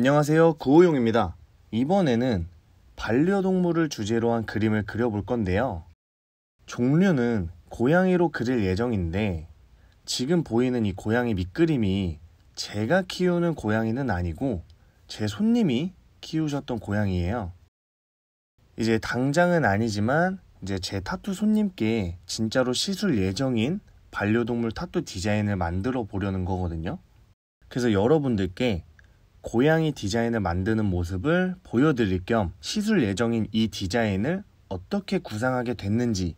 안녕하세요, 구호용입니다. 이번에는 반려동물을 주제로 한 그림을 그려볼 건데요. 종류는 고양이로 그릴 예정인데 지금 보이는 이 고양이 밑그림이 제가 키우는 고양이는 아니고 제 손님이 키우셨던 고양이에요. 이제 당장은 아니지만 이제 제 타투 손님께 진짜로 시술 예정인 반려동물 타투 디자인을 만들어 보려는 거거든요. 그래서 여러분들께 고양이 디자인을 만드는 모습을 보여드릴 겸 시술 예정인 이 디자인을 어떻게 구상하게 됐는지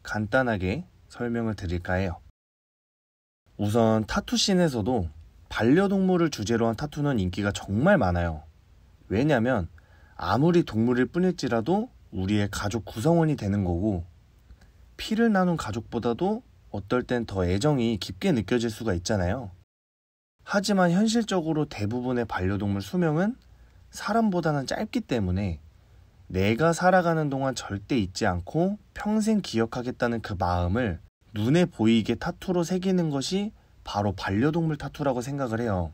간단하게 설명을 드릴까 해요. 우선 타투씬에서도 반려동물을 주제로 한 타투는 인기가 정말 많아요. 왜냐면 아무리 동물일 뿐일지라도 우리의 가족 구성원이 되는 거고 피를 나눈 가족보다도 어떨 땐 더 애정이 깊게 느껴질 수가 있잖아요. 하지만 현실적으로 대부분의 반려동물 수명은 사람보다는 짧기 때문에 내가 살아가는 동안 절대 잊지 않고 평생 기억하겠다는 그 마음을 눈에 보이게 타투로 새기는 것이 바로 반려동물 타투라고 생각을 해요.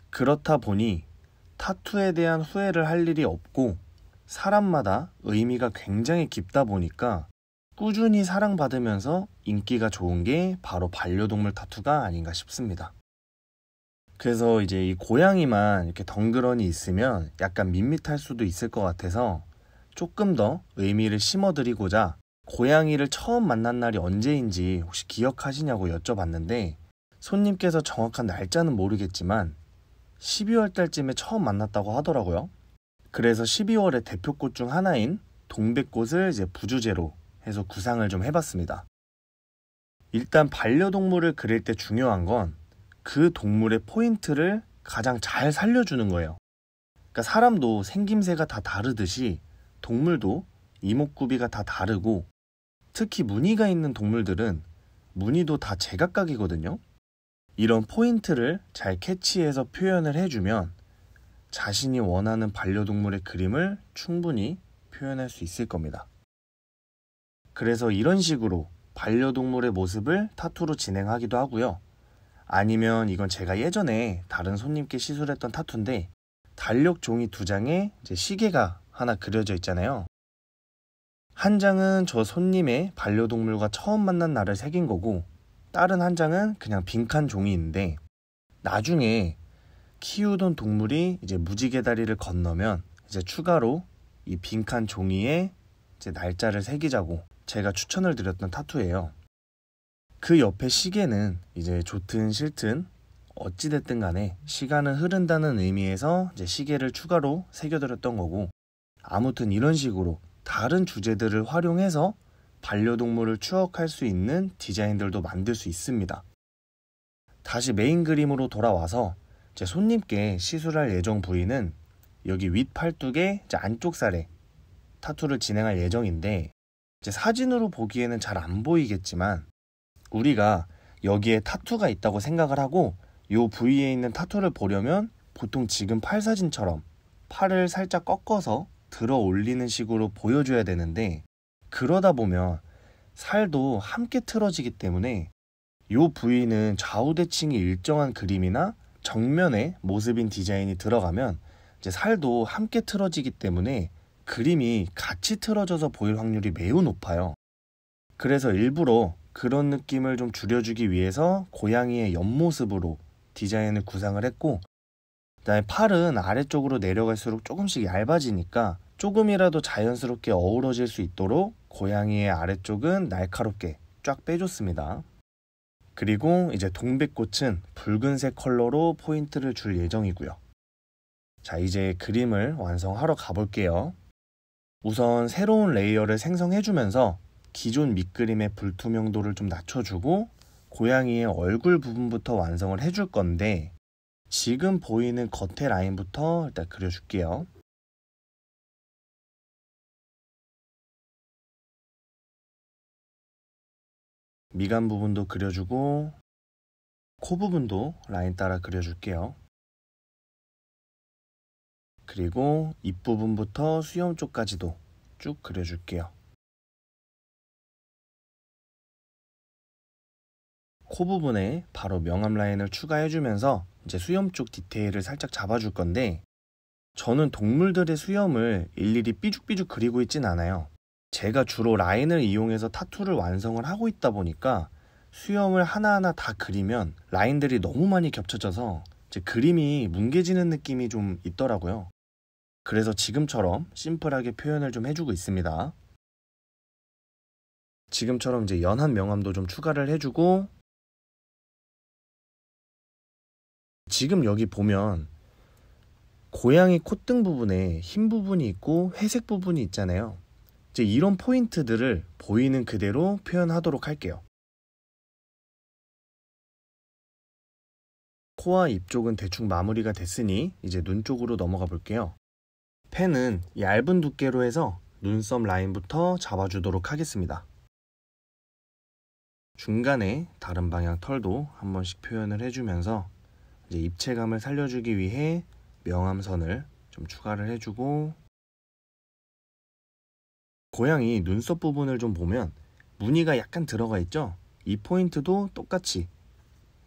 그렇다 보니 타투에 대한 후회를 할 일이 없고 사람마다 의미가 굉장히 깊다 보니까 꾸준히 사랑받으면서 인기가 좋은 게 바로 반려동물 타투가 아닌가 싶습니다. 그래서 이제 이 고양이만 이렇게 덩그러니 있으면 약간 밋밋할 수도 있을 것 같아서 조금 더 의미를 심어드리고자 고양이를 처음 만난 날이 언제인지 혹시 기억하시냐고 여쭤봤는데 손님께서 정확한 날짜는 모르겠지만 12월 달쯤에 처음 만났다고 하더라고요. 그래서 12월의 대표꽃 중 하나인 동백꽃을 이제 부주제로 해서 구상을 좀 해봤습니다. 일단 반려동물을 그릴 때 중요한 건 그 동물의 포인트를 가장 잘 살려주는 거예요. 그러니까 사람도 생김새가 다 다르듯이 동물도 이목구비가 다 다르고 특히 무늬가 있는 동물들은 무늬도 다 제각각이거든요. 이런 포인트를 잘 캐치해서 표현을 해주면 자신이 원하는 반려동물의 그림을 충분히 표현할 수 있을 겁니다. 그래서 이런 식으로 반려동물의 모습을 타투로 진행하기도 하고요. 아니면 이건 제가 예전에 다른 손님께 시술했던 타투인데 달력 종이 2장에 이제 시계가 하나 그려져 있잖아요. 한 장은 저 손님의 반려동물과 처음 만난 날을 새긴 거고 다른 한 장은 그냥 빈칸 종이인데 나중에 키우던 동물이 이제 무지개 다리를 건너면 이제 추가로 이 빈칸 종이에 이제 날짜를 새기자고 제가 추천을 드렸던 타투예요. 그 옆에 시계는 이제 좋든 싫든 어찌됐든 간에 시간은 흐른다는 의미에서 이제 시계를 추가로 새겨드렸던 거고 아무튼 이런 식으로 다른 주제들을 활용해서 반려동물을 추억할 수 있는 디자인들도 만들 수 있습니다. 다시 메인 그림으로 돌아와서 제 손님께 시술할 예정 부위는 여기 윗 팔뚝의 이제 안쪽 살에 타투를 진행할 예정인데 이제 사진으로 보기에는 잘 안 보이겠지만 우리가 여기에 타투가 있다고 생각을 하고 이 부위에 있는 타투를 보려면 보통 지금 팔 사진처럼 팔을 살짝 꺾어서 들어 올리는 식으로 보여줘야 되는데 그러다 보면 살도 함께 틀어지기 때문에 이 부위는 좌우 대칭이 일정한 그림이나 정면에 모습인 디자인이 들어가면 이제 살도 함께 틀어지기 때문에 그림이 같이 틀어져서 보일 확률이 매우 높아요. 그래서 일부러 그런 느낌을 좀 줄여주기 위해서 고양이의 옆모습으로 디자인을 구상을 했고 그다음에 팔은 아래쪽으로 내려갈수록 조금씩 얇아지니까 조금이라도 자연스럽게 어우러질 수 있도록 고양이의 아래쪽은 날카롭게 쫙 빼줬습니다. 그리고 이제 동백꽃은 붉은색 컬러로 포인트를 줄 예정이고요. 자, 이제 그림을 완성하러 가볼게요. 우선 새로운 레이어를 생성해주면서 기존 밑그림의 불투명도를 좀 낮춰주고 고양이의 얼굴 부분부터 완성을 해줄 건데 지금 보이는 겉의 라인부터 일단 그려줄게요. 미간 부분도 그려주고 코 부분도 라인 따라 그려줄게요. 그리고 입 부분부터 수염 쪽까지도 쭉 그려줄게요. 코 부분에 바로 명암 라인을 추가해주면서 이제 수염 쪽 디테일을 살짝 잡아줄 건데, 저는 동물들의 수염을 일일이 삐죽삐죽 그리고 있진 않아요. 제가 주로 라인을 이용해서 타투를 완성을 하고 있다 보니까 수염을 하나하나 다 그리면 라인들이 너무 많이 겹쳐져서 이제 그림이 뭉개지는 느낌이 좀 있더라고요. 그래서 지금처럼 심플하게 표현을 좀 해주고 있습니다. 지금처럼 이제 연한 명암도 좀 추가를 해주고, 지금 여기 보면 고양이 콧등 부분에 흰 부분이 있고 회색 부분이 있잖아요. 이제 이런 포인트들을 보이는 그대로 표현하도록 할게요. 코와 입 쪽은 대충 마무리가 됐으니 이제 눈 쪽으로 넘어가 볼게요. 펜은 얇은 두께로 해서 눈썹 라인부터 잡아주도록 하겠습니다. 중간에 다른 방향 털도 한 번씩 표현을 해주면서 이제 입체감을 살려주기 위해 명암선을 좀 추가를 해주고, 고양이 눈썹 부분을 좀 보면 무늬가 약간 들어가 있죠? 이 포인트도 똑같이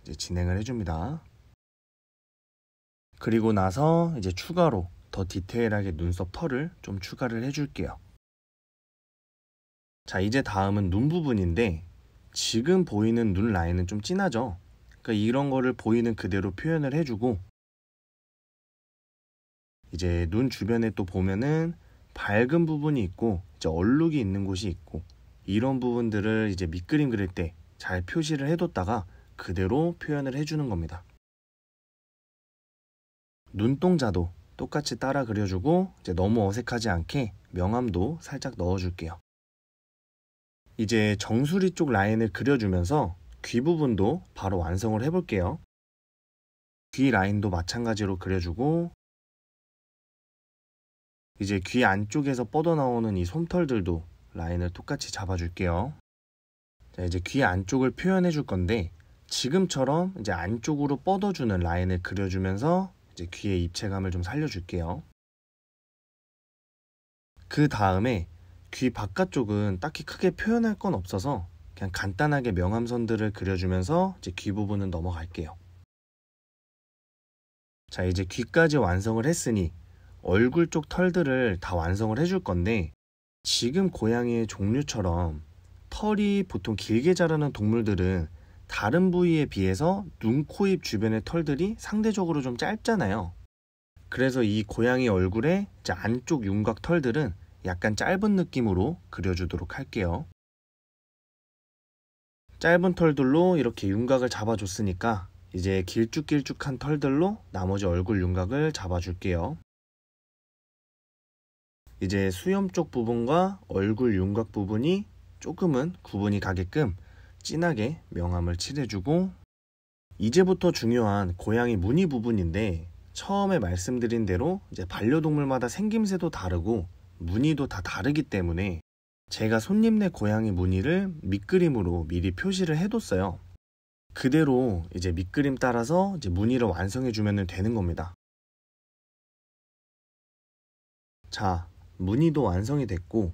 이제 진행을 해줍니다. 그리고 나서 이제 추가로 더 디테일하게 눈썹 털을 좀 추가를 해줄게요. 자, 이제 다음은 눈 부분인데, 지금 보이는 눈 라인은 좀 진하죠? 그러니까 이런 거를 보이는 그대로 표현을 해주고, 이제 눈 주변에 또 보면은 밝은 부분이 있고 이제 얼룩이 있는 곳이 있고, 이런 부분들을 이제 밑그림 그릴 때 잘 표시를 해뒀다가 그대로 표현을 해주는 겁니다. 눈동자도 똑같이 따라 그려주고 이제 너무 어색하지 않게 명암도 살짝 넣어줄게요. 이제 정수리 쪽 라인을 그려주면서 귀 부분도 바로 완성을 해볼게요. 귀 라인도 마찬가지로 그려주고, 이제 귀 안쪽에서 뻗어나오는 이 솜털들도 라인을 똑같이 잡아줄게요. 자, 이제 귀 안쪽을 표현해 줄 건데, 지금처럼 이제 안쪽으로 뻗어주는 라인을 그려주면서 이제 귀의 입체감을 좀 살려줄게요. 그 다음에 귀 바깥쪽은 딱히 크게 표현할 건 없어서 그냥 간단하게 명암선들을 그려주면서 이제 귀 부분은 넘어갈게요. 자, 이제 귀까지 완성을 했으니 얼굴 쪽 털들을 다 완성을 해줄 건데, 지금 고양이의 종류처럼 털이 보통 길게 자라는 동물들은 다른 부위에 비해서 눈, 코, 입 주변의 털들이 상대적으로 좀 짧잖아요. 그래서 이 고양이 얼굴의 이제 안쪽 윤곽 털들은 약간 짧은 느낌으로 그려주도록 할게요. 짧은 털들로 이렇게 윤곽을 잡아줬으니까 이제 길쭉길쭉한 털들로 나머지 얼굴 윤곽을 잡아줄게요. 이제 수염 쪽 부분과 얼굴 윤곽 부분이 조금은 구분이 가게끔 진하게 명암을 칠해주고, 이제부터 중요한 고양이 무늬 부분인데, 처음에 말씀드린 대로 이제 반려동물마다 생김새도 다르고 무늬도 다 다르기 때문에 제가 손님네 고양이 무늬를 밑그림으로 미리 표시를 해뒀어요. 그대로 이제 밑그림 따라서 이제 무늬를 완성해 주면 되는 겁니다. 자, 무늬도 완성이 됐고,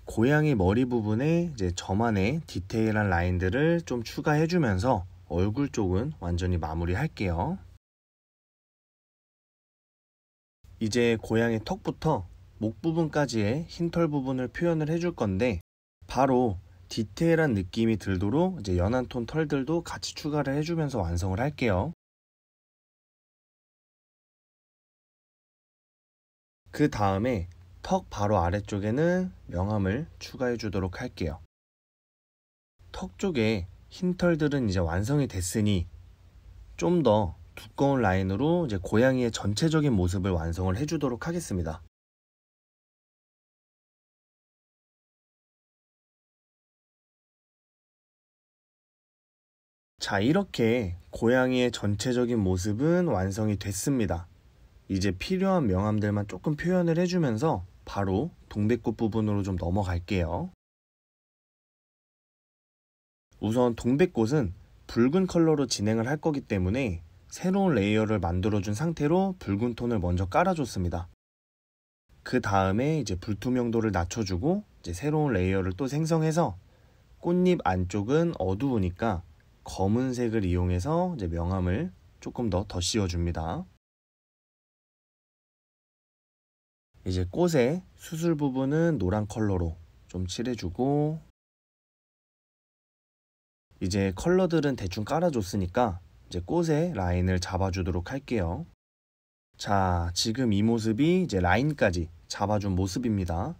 고양이 머리 부분에 이제 저만의 디테일한 라인들을 좀 추가해 주면서 얼굴 쪽은 완전히 마무리 할게요. 이제 고양이 턱부터 목 부분까지의 흰털 부분을 표현을 해줄 건데, 바로 디테일한 느낌이 들도록 이제 연한 톤 털들도 같이 추가를 해주면서 완성을 할게요. 그 다음에 턱 바로 아래쪽에는 명암을 추가해 주도록 할게요. 턱 쪽에 흰 털들은 이제 완성이 됐으니 좀 더 두꺼운 라인으로 이제 고양이의 전체적인 모습을 완성을 해주도록 하겠습니다. 자, 이렇게 고양이의 전체적인 모습은 완성이 됐습니다. 이제 필요한 명암들만 조금 표현을 해주면서 바로 동백꽃 부분으로 좀 넘어갈게요. 우선 동백꽃은 붉은 컬러로 진행을 할 거기 때문에 새로운 레이어를 만들어준 상태로 붉은 톤을 먼저 깔아줬습니다. 그 다음에 이제 불투명도를 낮춰주고 이제 새로운 레이어를 또 생성해서 꽃잎 안쪽은 어두우니까 검은색을 이용해서 이제 명암을 조금 더 씌워줍니다. 이제 꽃의 수술 부분은 노란 컬러로 좀 칠해주고, 이제 컬러들은 대충 깔아줬으니까 이제 꽃의 라인을 잡아주도록 할게요. 자, 지금 이 모습이 이제 라인까지 잡아준 모습입니다.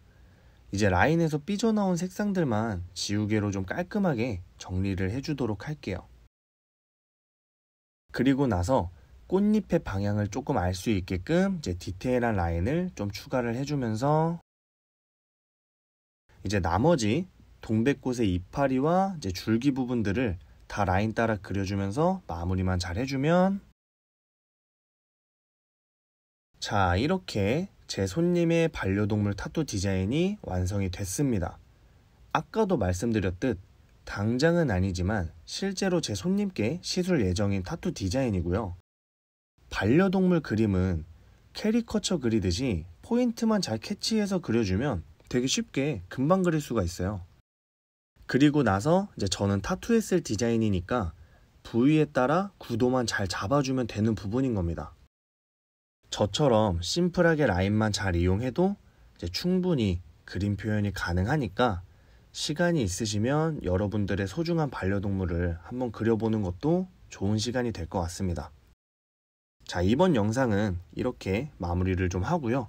이제 라인에서 삐져나온 색상들만 지우개로 좀 깔끔하게 정리를 해주도록 할게요. 그리고 나서 꽃잎의 방향을 조금 알 수 있게끔 이제 디테일한 라인을 좀 추가를 해주면서, 이제 나머지 동백꽃의 이파리와 이제 줄기 부분들을 다 라인 따라 그려주면서 마무리만 잘 해주면, 자, 이렇게 제 손님의 반려동물 타투 디자인이 완성이 됐습니다. 아까도 말씀드렸듯 당장은 아니지만 실제로 제 손님께 시술 예정인 타투 디자인이고요. 반려동물 그림은 캐리커처 그리듯이 포인트만 잘 캐치해서 그려주면 되게 쉽게 금방 그릴 수가 있어요. 그리고 나서 이제 저는 타투했을 디자인이니까 부위에 따라 구도만 잘 잡아주면 되는 부분인 겁니다. 저처럼 심플하게 라인만 잘 이용해도 이제 충분히 그림 표현이 가능하니까 시간이 있으시면 여러분들의 소중한 반려동물을 한번 그려보는 것도 좋은 시간이 될 것 같습니다. 자, 이번 영상은 이렇게 마무리를 좀 하고요.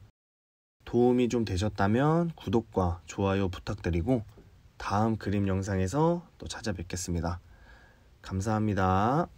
도움이 좀 되셨다면 구독과 좋아요 부탁드리고 다음 그림 영상에서 또 찾아뵙겠습니다. 감사합니다.